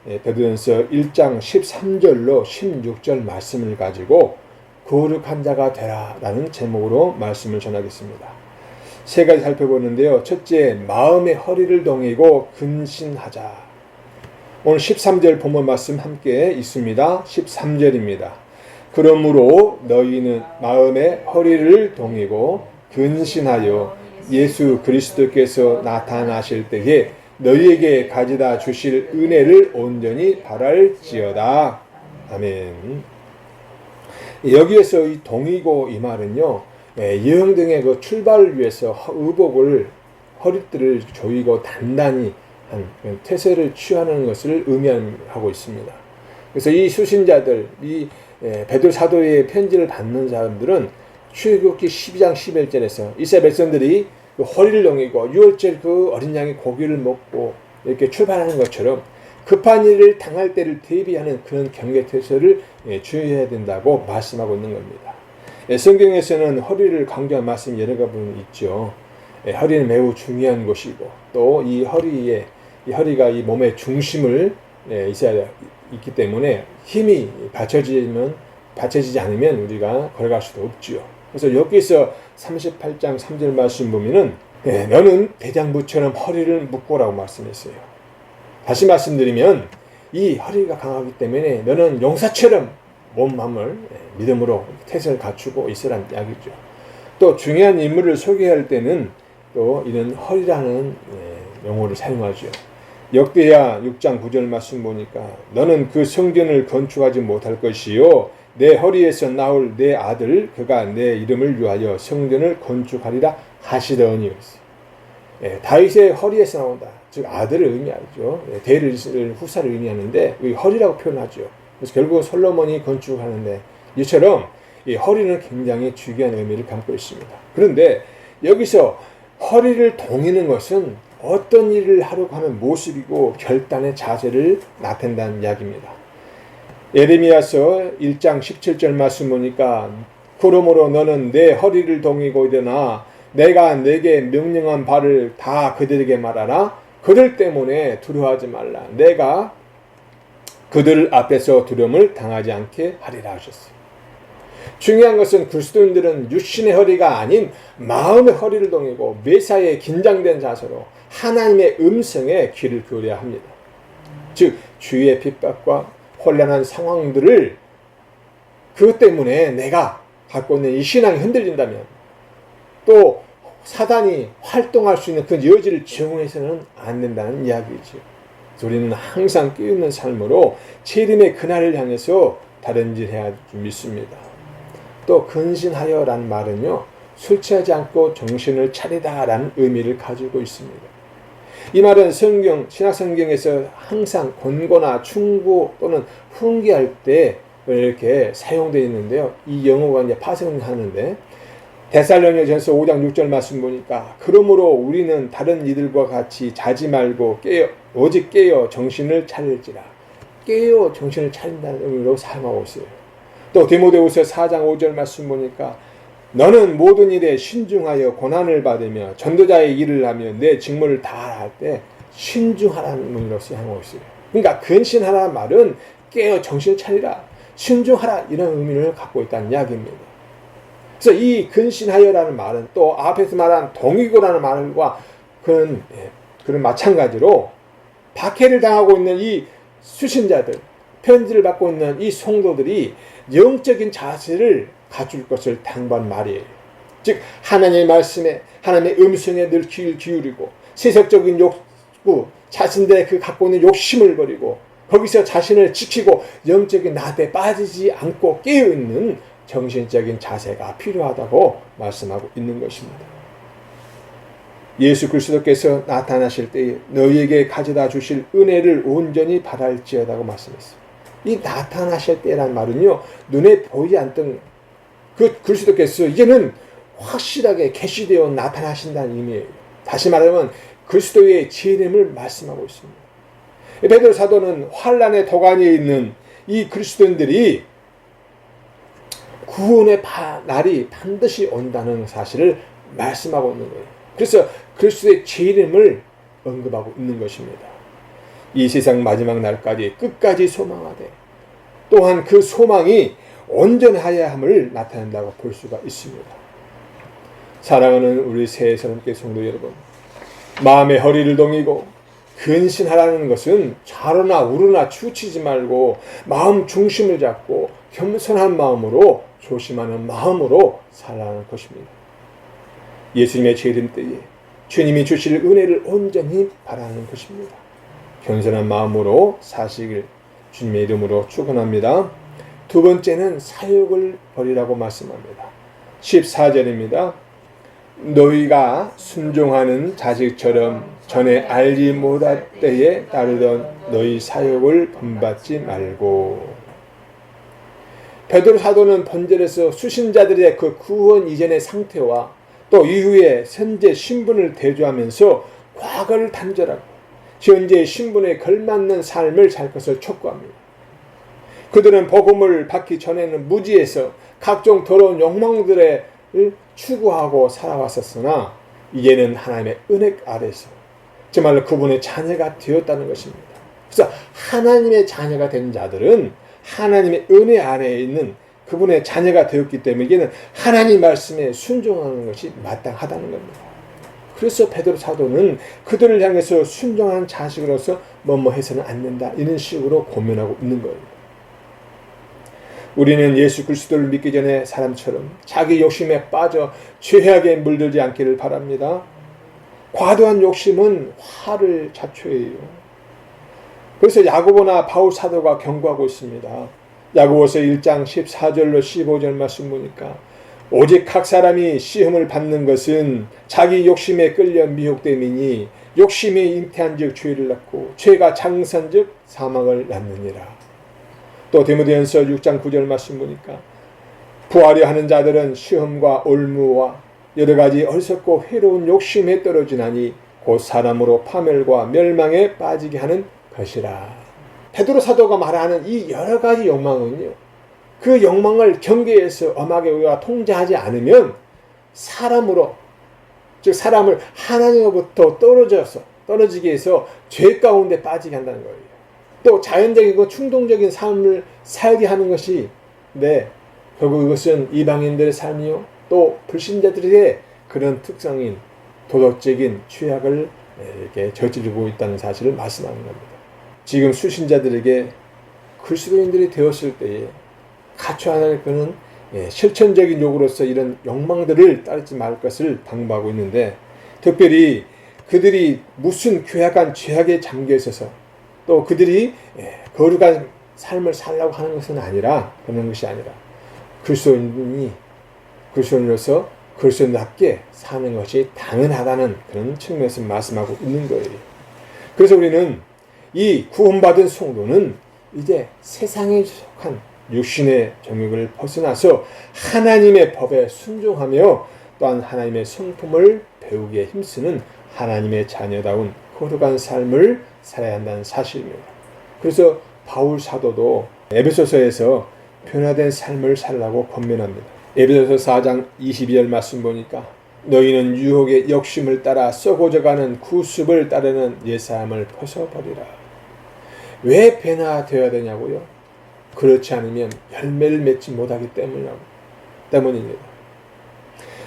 베드로전서 1장 13절로 16절 말씀을 가지고 거룩한 자가 되라라는 제목으로 말씀을 전하겠습니다. 세 가지 살펴보는데요. 첫째, 마음의 허리를 동이고 근신하자. 오늘 13절 본문 말씀 함께 있습니다. 13절입니다. 그러므로 너희는 마음의 허리를 동이고 근신하여 예수 그리스도께서 나타나실 때에 너희에게 가져다 주실 은혜를 온전히 바랄지어다. 아멘. 여기에서 이 동이고 이 말은요, 여행 등의 그 출발을 위해서 의복을 허리띠를 조이고 단단히 한 태세를 취하는 것을 의미하고 있습니다. 그래서 이 수신자들, 이 베드로 사도의 편지를 받는 사람들은 출애굽기 12장 11절에서 이스라엘 백성들이 그 허리를 동이고 6월절 그 어린 양의 고기를 먹고 이렇게 출발하는 것처럼 급한 일을 당할 때를 대비하는 그런 경계태세를 주의해야 된다고 말씀하고 있는 겁니다. 성경에서는 허리를 강조한 말씀이 여러 가지 있죠. 허리는 매우 중요한 곳이고 또 이 허리가 이 몸의 중심을 있어야 있기 때문에 힘이 받쳐지지 않으면 우리가 걸어갈 수도 없지요. 그래서 여기서 38장 3절 말씀 보면은 너는 대장부처럼 허리를 묶고라고 말씀했어요. 다시 말씀드리면 이 허리가 강하기 때문에 너는 용사처럼 몸을 믿음으로 태세를 갖추고 있으라는 이야기죠. 또 중요한 인물을 소개할 때는 또 이런 허리라는 용어를 사용하죠. 역대하 6장 9절 말씀 보니까 너는 그 성전을 건축하지 못할 것이요 내 허리에서 나올 내 아들 그가 내 이름을 위하여 성전을 건축하리라 하시더니. 다윗의 허리에서 나온다. 즉 아들을 의미하죠. 대를 후사를 의미하는데 허리라고 표현하죠. 그래서 결국은 솔로몬이 건축하는데 이처럼 이 허리는 굉장히 중요한 의미를 담고 있습니다. 그런데 여기서 허리를 동이는 것은 어떤 일을 하려고 하는 모습이고 결단의 자세를 나타낸다는 이야기입니다. 예레미야서 1장 17절 말씀 보니까 그러므로 너는 내 허리를 동이고 일어나 내가 내게 명령한 바를 다 그들에게 말하라. 그들 때문에 두려워하지 말라. 내가 그들 앞에서 두려움을 당하지 않게 하리라 하셨어요. 중요한 것은 그리스도인들은 육신의 허리가 아닌 마음의 허리를 동이고 매사에 긴장된 자세로 하나님의 음성에 귀를 기울여야 합니다. 즉 주위의 핍박과 혼란한 상황들을 그것 때문에 내가 갖고 있는 이 신앙이 흔들린다면 또 사단이 활동할 수 있는 그 여지를 제공해서는 안 된다는 이야기죠. 우리는 항상 깨어있는 삶으로 재림의 그날을 향해서 다른 일 해야 믿습니다. 또 근신하여라는 말은요, 술 취하지 않고 정신을 차리다라는 의미를 가지고 있습니다. 이 말은 신약성경에서 항상 권고나 충고 또는 훈계할 때 이렇게 사용되어 있는데요. 이 영어가 이제 파생하는데 데살로니가전서 5장 6절 말씀 보니까 그러므로 우리는 다른 이들과 같이 자지 말고 오직 깨어 정신을 차릴지라. 깨어 정신을 차린다는 의미로 사용하고 있어요. 또 디모데후서 4장 5절 말씀 보니까 너는 모든 일에 신중하여 고난을 받으며 전도자의 일을 하며 내 직무를 다 할 때 신중하라는 의미로 사용하고 있어요. 그러니까 근신하라는 말은 깨어 정신을 차리라, 신중하라 이런 의미를 갖고 있다는 이야기입니다. 그래서 이 근신하여라는 말은 또 앞에서 말한 동이고라는 말과 그런 마찬가지로 박해를 당하고 있는 이 수신자들, 편지를 받고 있는 이 성도들이 영적인 자세를 갖출 것을 당부한 말이에요. 즉 하나님의 말씀에, 하나님의 음성에 늘 귀를 기울이고 세속적인 욕구, 자신들의 그 갖고 있는 욕심을 버리고 거기서 자신을 지키고 영적인 나대에 빠지지 않고 깨어있는 정신적인 자세가 필요하다고 말씀하고 있는 것입니다. 예수 그리스도께서 나타나실 때 너희에게 가져다 주실 은혜를 온전히 바랄지어다고 말씀했어요. 이 나타나실 때라는 말은요, 눈에 보이지 않던 그 그리스도께서 이제는 확실하게 계시되어 나타나신다는 의미예요. 다시 말하면 그리스도의 재림을 말씀하고 있습니다. 베드로 사도는 환란의 도가니에 있는 이 그리스도인들이 구원의 날이 반드시 온다는 사실을 말씀하고 있는 거예요. 그래서 그리스도의 재림을 언급하고 있는 것입니다. 이 세상 마지막 날까지 끝까지 소망하되 또한 그 소망이 온전하여야 함을 나타낸다고 볼 수가 있습니다. 사랑하는 우리 새해선함께 성도 여러분, 마음의 허리를 동이고 근신하라는 것은 좌로나 우로나 치우치지 말고 마음 중심을 잡고 겸손한 마음으로 조심하는 마음으로 살아가는 것입니다. 예수님의 재림 때에 주님이 주실 은혜를 온전히 바라는 것입니다. 겸손한 마음으로 사시길 주님의 이름으로 축원합니다. 두 번째는 사욕을 버리라고 말씀합니다. 14절입니다. 너희가 순종하는 자식처럼 전에 알지 못할 때에 따르던 너희 사욕을 본받지 말고. 베드로 사도는 본절에서 수신자들의 그 구원 이전의 상태와 또 이후의 현재 신분을 대조하면서 과거를 단절하고 현재의 신분에 걸맞는 삶을 살 것을 촉구합니다. 그들은 복음을 받기 전에는 무지에서 각종 더러운 욕망들을 추구하고 살아왔었으나 이제는 하나님의 은혜 아래서 정말로 그분의 자녀가 되었다는 것입니다. 그래서 하나님의 자녀가 된 자들은 하나님의 은혜 아래에 있는 그분의 자녀가 되었기 때문에 이제는 하나님 말씀에 순종하는 것이 마땅하다는 겁니다. 그래서 베드로 사도는 그들을 향해서 순종하는 자식으로서 뭐뭐 해서는 안 된다 이런 식으로 고민하고 있는 거예요. 우리는 예수 그리스도를 믿기 전에 사람처럼 자기 욕심에 빠져 죄악에 물들지 않기를 바랍니다. 과도한 욕심은 화를 자초해요. 그래서 야고보나 바울 사도가 경고하고 있습니다. 야고보서 1장 14절로 15절 말씀 보니까 오직 각 사람이 시험을 받는 것은 자기 욕심에 끌려 미혹됨이니 욕심이 잉태한 즉 죄를 낳고 죄가 장성한 즉 사망을 낳느니라. 또 디모데전서 6장 9절 말씀 보니까 부하려 하는 자들은 시험과 올무와 여러 가지 어리석고 해로운 욕심에 떨어지나니 곧 사람으로 파멸과 멸망에 빠지게 하는 것이라. 베드로 사도가 말하는 이 여러 가지 욕망은요, 그 욕망을 경계해서 엄하게 우리가 통제하지 않으면 사람으로, 즉 사람을 하나님으로부터 떨어지게 해서 죄 가운데 빠지게 한다는 거예요. 또 자연적이고 충동적인 삶을 살게 하는 것이 결국 이것은 이방인들의 삶이요 또 불신자들의 그런 특성인 도덕적인 죄악을 이렇게 저지르고 있다는 사실을 말씀하는 겁니다. 지금 수신자들에게 그리스도인들이 되었을 때에 갖춰야 할 그는 실천적인 욕으로서 이런 욕망들을 따르지 말 것을 당부하고 있는데, 특별히 그들이 무슨 괴악한 죄악에 잠겨 있어서 또 그들이 거룩한 삶을 살려고 하는 것은 아니라, 그런 것이 아니라 그리스도인으로서 그리스도인답게 사는 것이 당연하다는 그런 측면에서 말씀하고 있는 거예요. 그래서 우리는 이 구원받은 성도는 이제 세상에 속한 육신의 정욕을 벗어나서 하나님의 법에 순종하며 또한 하나님의 성품을 배우기에 힘쓰는 하나님의 자녀다운 거룩한 삶을 살아야 한다는 사실입니다. 그래서 바울 사도도 에베소서에서 변화된 삶을 살라고 권면합니다. 에베소서 4장 22절 말씀 보니까 너희는 유혹의 욕심을 따라 썩어져가는 구습을 따르는 옛사람을 벗어버리라. 왜 변화되어야 되냐고요? 그렇지 않으면 열매를 맺지 못하기 때문입니다.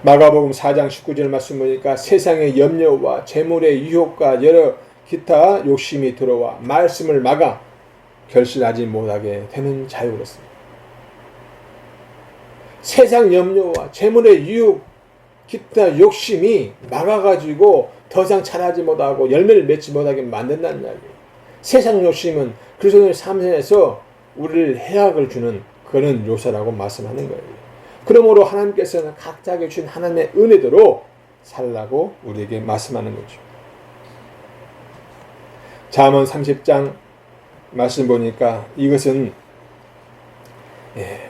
마가복음 4장 19절 말씀 보니까 세상의 염려와 재물의 유혹과 여러 기타 욕심이 들어와 말씀을 막아 결실하지 못하게 되는 자유로서 세상 염려와 재물의 유혹, 기타 욕심이 막아가지고 더 이상 자라지 못하고 열매를 맺지 못하게 만든다는 이야기예요. 세상 욕심은 그리스도의 삶에서 우리를 해악을 주는 그런 요소라고 말씀하는 거예요. 그러므로 하나님께서는 각자에게 주신 하나님의 은혜대로 살라고 우리에게 말씀하는 거죠. 잠언 30장 말씀 보니까 이것은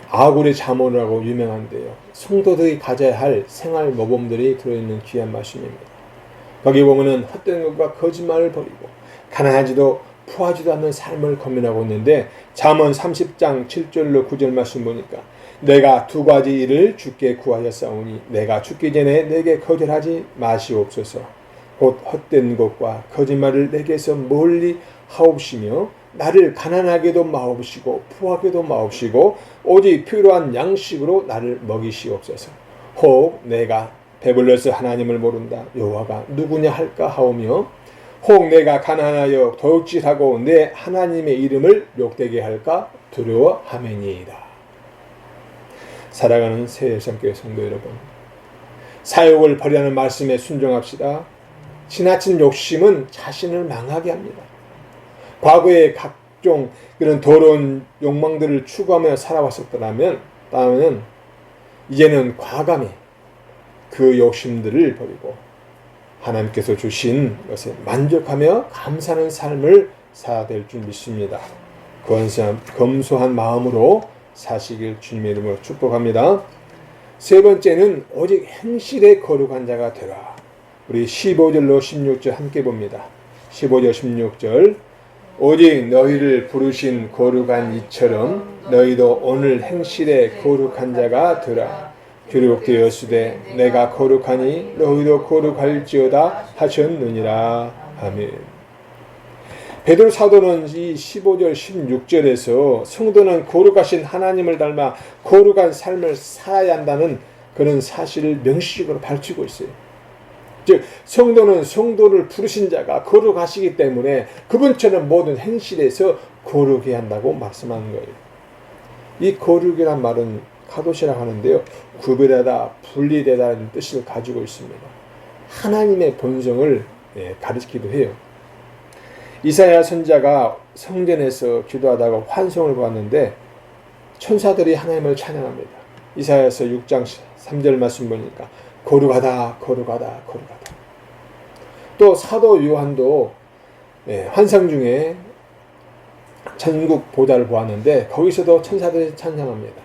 아굴의 잠언이라고 유명한데요. 성도들이 가져야 할 생활 모범들이 들어있는 귀한 말씀입니다. 거기 보면은 헛된 것과 거짓말을 버리고 가난하지도 부하지도 않는 삶을 권면하고 있는데, 잠언 30장 7절로 9절 말씀 보니까 내가 두 가지 일을 주께 구하였사오니 내가 죽기 전에 내게 거절하지 마시옵소서. 곧 헛된 것과 거짓말을 내게서 멀리 하옵시며 나를 가난하게도 마옵시고 부하게도 마옵시고 오직 필요한 양식으로 나를 먹이시옵소서. 혹 내가 배불러서 하나님을 모른다 여호와가 누구냐 할까 하오며 혹 내가 가난하여 도둑질하고 내 하나님의 이름을 욕되게 할까 두려워하매니이다. 사랑하는 새해성교회 성도 여러분, 사욕을 버리라는 말씀에 순종합시다. 지나친 욕심은 자신을 망하게 합니다. 과거에 각종 그런 더러운 욕망들을 추구하며 살아왔었더라면 이제는 과감히 그 욕심들을 버리고 하나님께서 주신 것에 만족하며 감사하는 삶을 살아야 될 줄 믿습니다. 검소한 마음으로 사시길 주님의 이름으로 축복합니다. 세 번째는 오직 행실에 거룩한 자가 되라. 우리 15절로 16절 함께 봅니다. 15절 16절 오직 너희를 부르신 거룩한 이처럼 너희도 오늘 행실에 거룩한 자가 되라. 기록되었으되 내가 거룩하니 너희도 거룩할지어다 하셨느니라. 아멘. 베드로 사도는 이 15절 16절에서 성도는 거룩하신 하나님을 닮아 거룩한 삶을 살아야 한다는 그런 사실을 명시적으로 밝히고 있어요. 즉 성도는 성도를 부르신 자가 거룩하시기 때문에 그분처럼 모든 행실에서 거룩해야 한다고 말씀하는 거예요. 이 거룩이란 말은 카도시라 하는데요, 구별하다, 분리되다는 뜻을 가지고 있습니다. 하나님의 본성을 가리키기도 해요. 이사야 선지자가 성전에서 기도하다가 환송을 보았는데 천사들이 하나님을 찬양합니다. 이사야서 6장 3절 말씀 보니까 거룩하다 거룩하다 거룩하다. 또 사도 요한도 환상 중에 천국 보다를 보았는데 거기서도 천사들이 찬양합니다.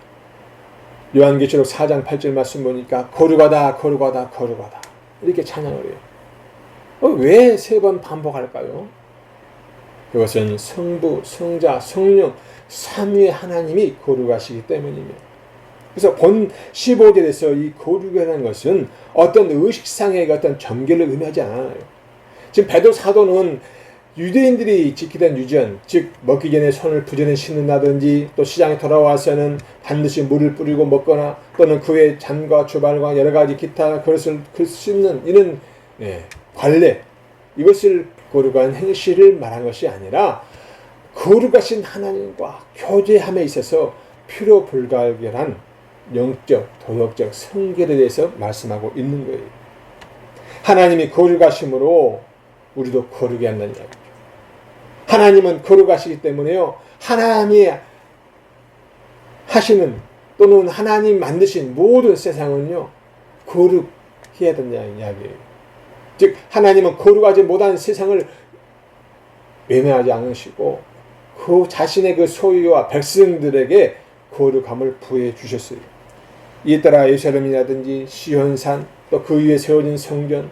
요한계시록 4장 8절 말씀 보니까 거룩하다 거룩하다 거룩하다 이렇게 찬양을 해요. 왜 세 번 반복할까요? 그것은 성부, 성자, 성령 삼위의 하나님이 거룩하시기 때문입니다. 그래서 본 15절에서 이 거룩이라는 것은 어떤 의식상의 어떤 점결을 의미하지 않아요. 지금 베드로 사도는 유대인들이 지키던 유전, 즉 먹기 전에 손을 부전에 씻는다든지 또 시장에 돌아와서는 반드시 물을 뿌리고 먹거나 또는 그의 잔과 주발과 여러 가지 기타 그것을 씻는 이런 관례, 이것을 거룩한 행실을 말한 것이 아니라 거룩하신 하나님과 교제함에 있어서 필요 불가결한 영적, 도덕적 성결에 대해서 말씀하고 있는 거예요. 하나님이 거룩하심으로 우리도 거룩해야 한다는 이야기죠. 하나님은 거룩하시기 때문에요, 하나님이 하시는 또는 하나님 만드신 모든 세상은요 거룩해야 된다는 이야기예요. 즉 하나님은 거룩하지 못한 세상을 외면하지 않으시고 그 자신의 그 소유와 백성들에게 거룩함을 부여해 주셨어요. 이에 따라 예루살렘이라든지 시온산 또 그 위에 세워진 성전,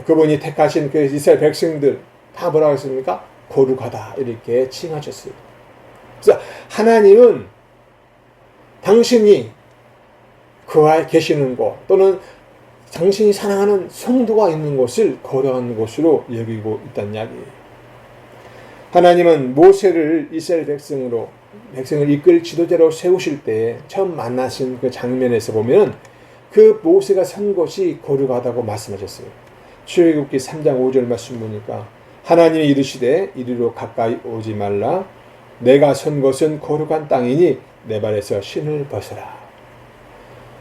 그분이 택하신 그 이스라엘 백성들 다 뭐라고 했습니까? 거룩하다 이렇게 칭하셨어요. 그래서 하나님은 당신이 그와 계시는 곳 또는 당신이 사랑하는 성도가 있는 곳을 거룩한 곳으로 여기고 있다는 이야기예요. 하나님은 모세를 이스라엘 백성을 이끌 지도자로 세우실 때 처음 만나신 그 장면에서 보면 그 모세가 선 곳이 거룩하다고 말씀하셨어요. 출애굽기 3장 5절 말씀 보니까 하나님이 이르시되 이리로 가까이 오지 말라. 내가 선 곳은 거룩한 땅이니 내 발에서 신을 벗어라.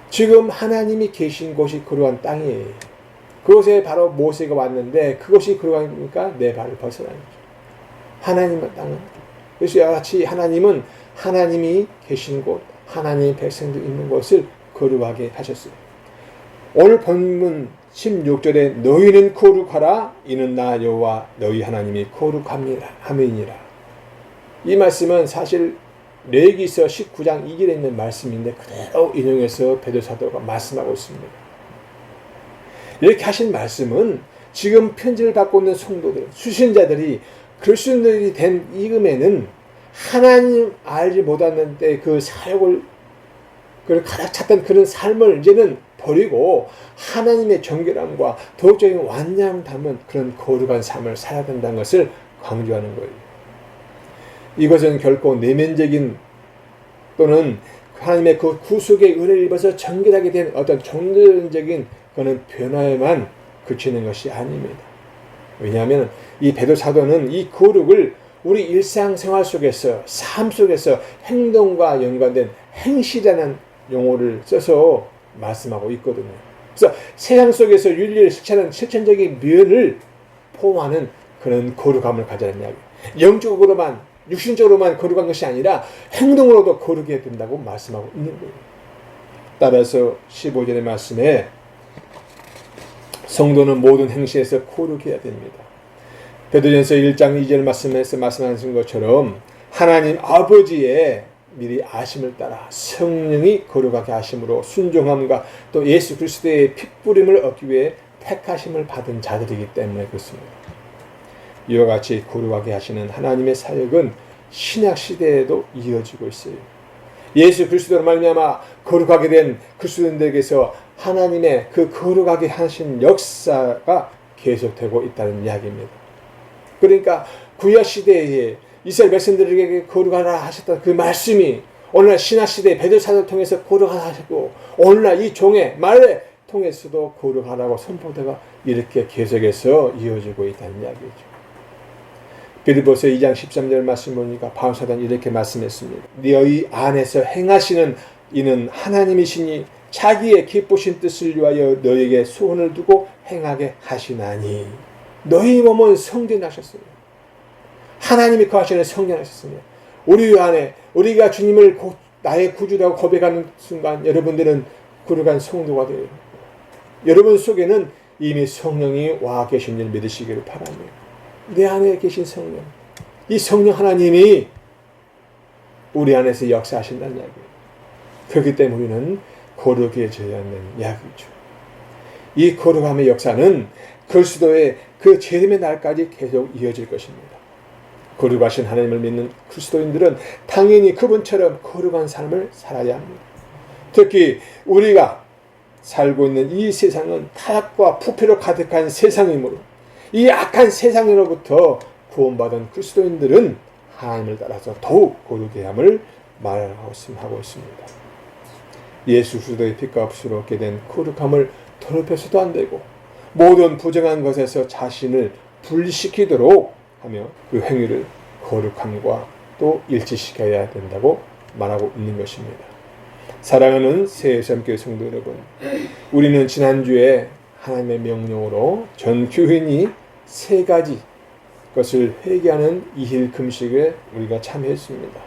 지금 하나님이 계신 곳이 거룩한 땅이에요. 그곳에 바로 모세가 왔는데 그것이 거룩하니까 내 발을 벗어라는 거죠. 하나님의 땅은. 그래서 이와 같이 하나님은 하나님이 계신 곳, 하나님의 백성들이 있는 곳을 거룩하게 하셨어요. 오늘 본문 16절에 너희는 거룩하라 이는 나 여호와 너희 하나님이 거룩함이니라. 이 말씀은 사실 레위기서 19장 2절에 있는 말씀인데 그대로 인용해서 베드로 사도가 말씀하고 있습니다. 이렇게 하신 말씀은 지금 편지를 받고 있는 성도들, 수신자들이 그리스도인들이 된 이금에는 하나님 알지 못하는데 그 사역을 가득 찼던 그런 삶을 이제는 버리고 하나님의 정결함과 도덕적인 완전함을 담은 그런 거룩한 삶을 살아야 된다는 것을 강조하는 거예요. 이것은 결코 내면적인 또는 하나님의 그 구속의 은혜를 입어서 정결하게 된 어떤 종교적인 그런 변화에만 그치는 것이 아닙니다. 왜냐하면 이 베드로 사도는 이 거룩을 우리 일상생활 속에서 삶 속에서 행동과 연관된 행실이라는 용어를 써서 말씀하고 있거든요. 그래서 세상 속에서 윤리를 실천하는 실천적인 면을 포함하는 그런 거룩함을 가져라는 이야기. 영적으로만 육신적으로만 거룩한 것이 아니라 행동으로도 거룩해야 된다고 말씀하고 있는 거예요. 따라서 15절의 말씀에 성도는 모든 행실에서 거룩해야 됩니다. 베드로전서 1장 2절 말씀에서 말씀하신 것처럼 하나님 아버지의 미리 아심을 따라 성령이 거룩하게 하심으로 순종함과 또 예수 그리스도의 핏부림을 얻기 위해 택하심을 받은 자들이기 때문에 그렇습니다. 이와 같이 거룩하게 하시는 하나님의 사역은 신약 시대에도 이어지고 있어요. 예수 그리스도로 말미암아 거룩하게 된 그리스도인들에게서 하나님의 그 거룩하게 하신 역사가 계속되고 있다는 이야기입니다. 그러니까 구약 시대에 이스라엘 백성들에게 거룩하라 하셨던 그 말씀이 오늘날 신약 시대의 베드로 사도를 통해서 거룩하라 하셨고 오늘날 이 종의 말을 통해서도 거룩하라고 선포되가 이렇게 계속해서 이어지고 있다는 이야기죠. 빌립보서 2장 13절 말씀 보니까 바울 사도는 이렇게 말씀했습니다. 너희 안에서 행하시는 이는 하나님이시니 자기의 기쁘신 뜻을 위하여 너에게 소원을 두고 행하게 하시나니 너희 몸은 성전하셨으며 하나님이 거하시는 성전하셨으며 우리 안에 우리가 주님을 나의 구주라고 고백하는 순간 여러분들은 거룩한 성도가 되어요. 여러분 속에는 이미 성령이 와 계신 줄 믿으시기를 바랍니다. 내 안에 계신 성령, 이 성령 하나님이 우리 안에서 역사하신다는 이야기예요. 그렇기 때문에 우리는 거룩해져야 하는 이야기죠. 이 거룩함의 역사는 그리스도의 그 재림의 날까지 계속 이어질 것입니다. 거룩하신 하나님을 믿는 그리스도인들은 당연히 그분처럼 거룩한 삶을 살아야 합니다. 특히 우리가 살고 있는 이 세상은 타락과 부패로 가득한 세상이므로 이 악한 세상으로부터 구원받은 그리스도인들은 하나님을 따라서 더욱 거룩해야 함을 말하고 있습니다. 예수 그리스도의 피가 없이로 얻게 된 거룩함을 더럽혀서도 안 되고 모든 부정한 것에서 자신을 분리시키도록 하며 그 행위를 거룩함과 또 일치시켜야 된다고 말하고 있는 것입니다. 사랑하는 새해섬교회 성도 여러분, 우리는 지난주에 하나님의 명령으로 전 교인이 3가지 것을 회개하는 2일 금식에 우리가 참여했습니다.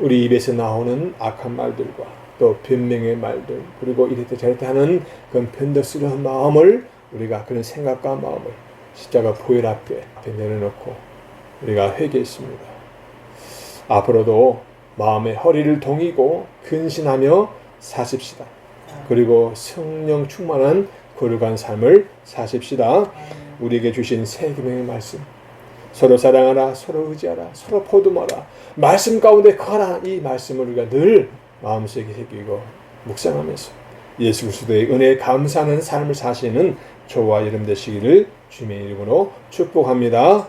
우리 입에서 나오는 악한 말들과 또 변명의 말들 그리고 이랬다 저랬다 하는 그런 변덕스러운 마음을 우리가 그런 생각과 마음을 십자가 보혈 앞에 내려놓고 우리가 회개했습니다. 앞으로도 마음의 허리를 동이고 근신하며 사십시다. 그리고 성령 충만한 거룩한 삶을 사십시다. 우리에게 주신 새 계명의 말씀, 서로 사랑하라, 서로 의지하라, 서로 포도마라, 말씀 가운데 거하라, 이 말씀을 우리가 늘 마음속에 새기고 묵상하면서 예수 그리스도의 은혜에 감사하는 삶을 사시는 저와 여러분 되시기를 주님의 이름으로 축복합니다.